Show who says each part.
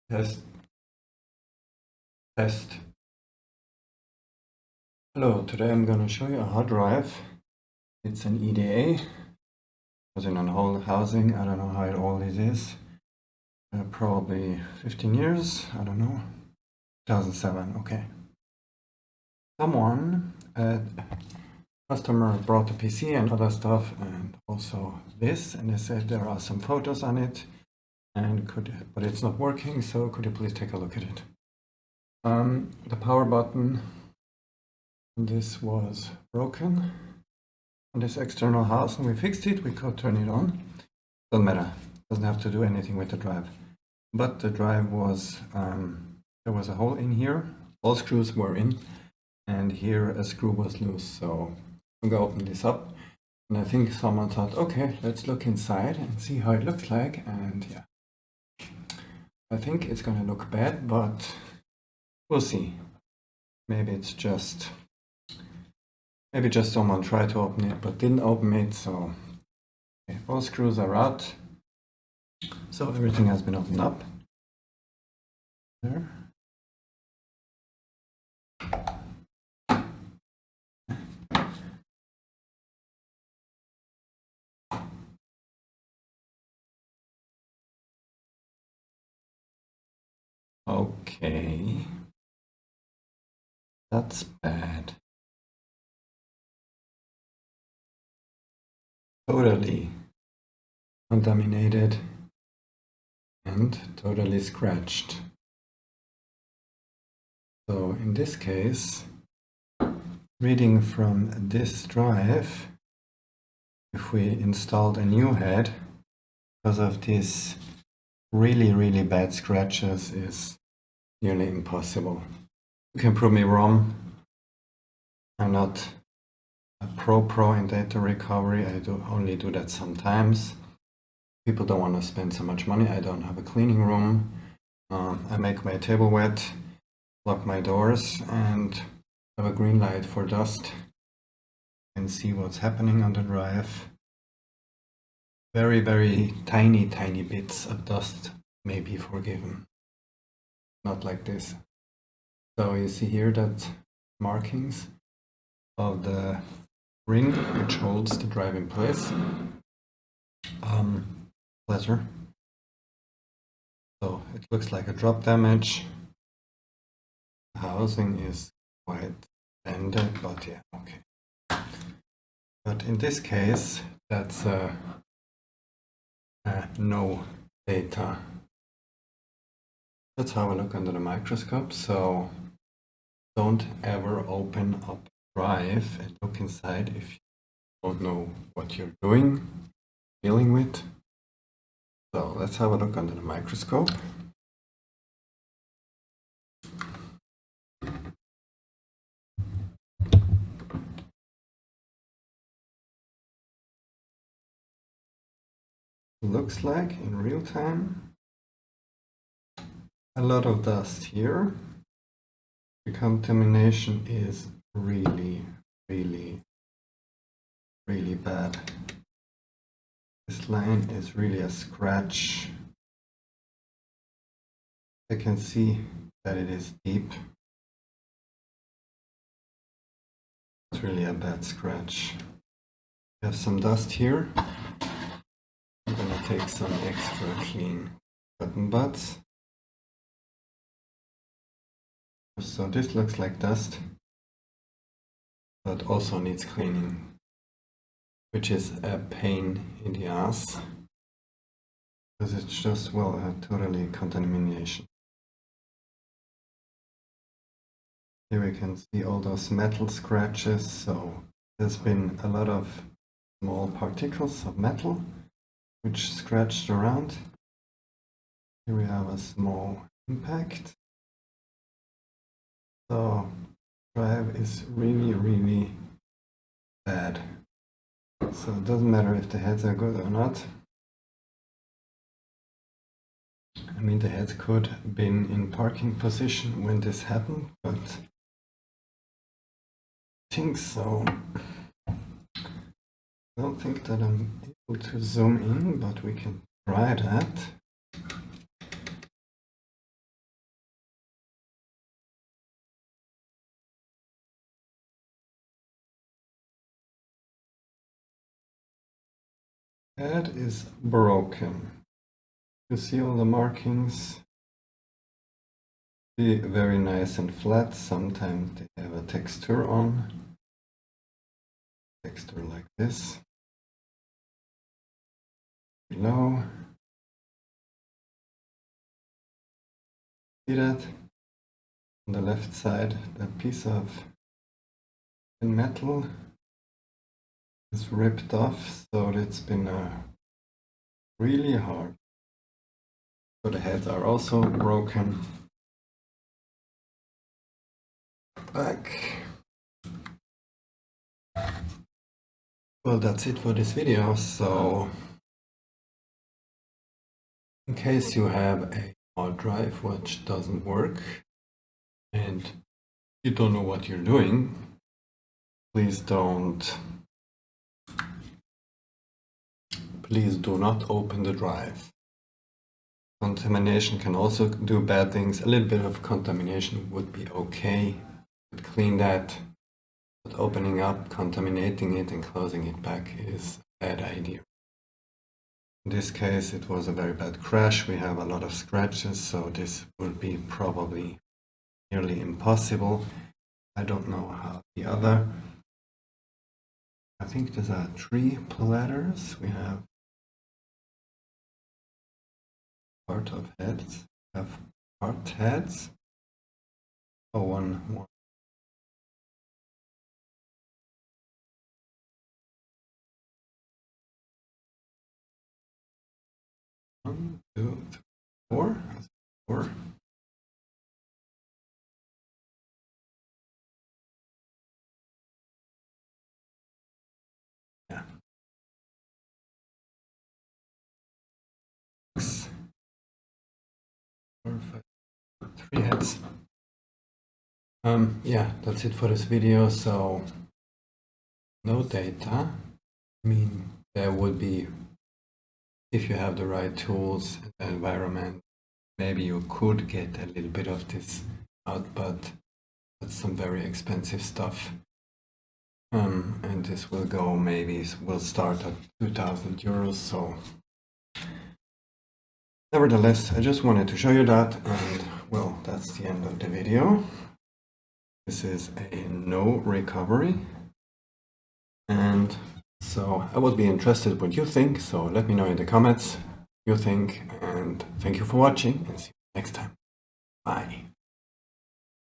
Speaker 1: Test. Hello, today I'm going to show you a hard drive. It's an EDA. It was in an old housing. I don't know how old it is. Probably 15 years. I don't know. 2007. Okay. Someone, customer brought the PC and other stuff, and also this, and they said there are some photos on it, and but it's not working. So could you please take a look at it? The power button. This was broken on this external house, and we fixed it. We could turn it on. Doesn't matter. Doesn't have to do anything with the drive. But the drive was there was a hole in here. All screws were in, and here a screw was loose. So I'm gonna open this up, and I think someone thought, okay, let's look inside and see how it looks like. And yeah, I think it's gonna look bad, but we'll see. Maybe it's just. Maybe just someone tried to open it but didn't open it, so okay, all screws are out. So everything has been opened up. There. Okay. That's bad. Totally contaminated and totally scratched. So in this case, reading from this drive, if we installed a new head, because of these really bad scratches, is nearly impossible. You can prove me wrong. I'm not a pro in data recovery. I only do that sometimes. People don't want to spend so much money. I don't have a cleaning room. I make my table wet, lock my doors, and have a green light for dust. And see what's happening on the drive. Very tiny bits of dust may be forgiven. Not like this. So you see here that markings of the ring which holds the drive in place. Pleasure. So it looks like a drop damage. The housing is quite bended, but yeah, okay. But in this case, that's no data. Let's have a look under the microscope. So don't ever open up drive and look inside if you don't know what you're dealing with. So let's have a look under the microscope. Looks like in real time a lot of dust here. The contamination is really bad. This line is really a scratch. I can see that it is deep. It's really a bad scratch. We have some dust here. I'm gonna take some extra clean cotton buds. So this looks like dust, but also needs cleaning, which is a pain in the ass, because it's just, well, totally contamination. Here we can see all those metal scratches, so there's been a lot of small particles of metal which scratched around. Here we have a small impact. So drive is really bad. So it doesn't matter if the heads are good or not. I mean, the heads could have been in parking position when this happened, but I think so. I don't think that I'm able to zoom in, but we can try that. head is broken. You see all the markings? Be very nice and flat. Sometimes they have a texture on. Texture like this. Below. See that? On the left side, that piece of metal is ripped off, so it's been really hard. So the heads are also broken. Back. Well, that's it for this video. So in case you have a hard drive which doesn't work and you don't know what you're doing, please do not open the drive. Contamination can also do bad things. A little bit of contamination would be okay. But clean that. But opening up, contaminating it and closing it back is a bad idea. In this case, it was a very bad crash. We have a lot of scratches, so this would be probably nearly impossible. I don't know how the other. I think these are 3 platters. We have part of heads. We have part heads. Oh, one. 1, 2, 3, 4. 4. Yeah. 6, 4, 5, 3 heads. Yeah, that's it for this video. So no data. I mean, there would be, if you have the right tools and the environment, maybe you could get a little bit of this out, but that's some very expensive stuff. And this will go, maybe will start at 2,000 euros. So nevertheless, I just wanted to show you that, and well, that's the end of the video. This is a no recovery, and so I would be interested what you think, so let me know in the comments what you think, and thank you for watching, and see you next time. Bye.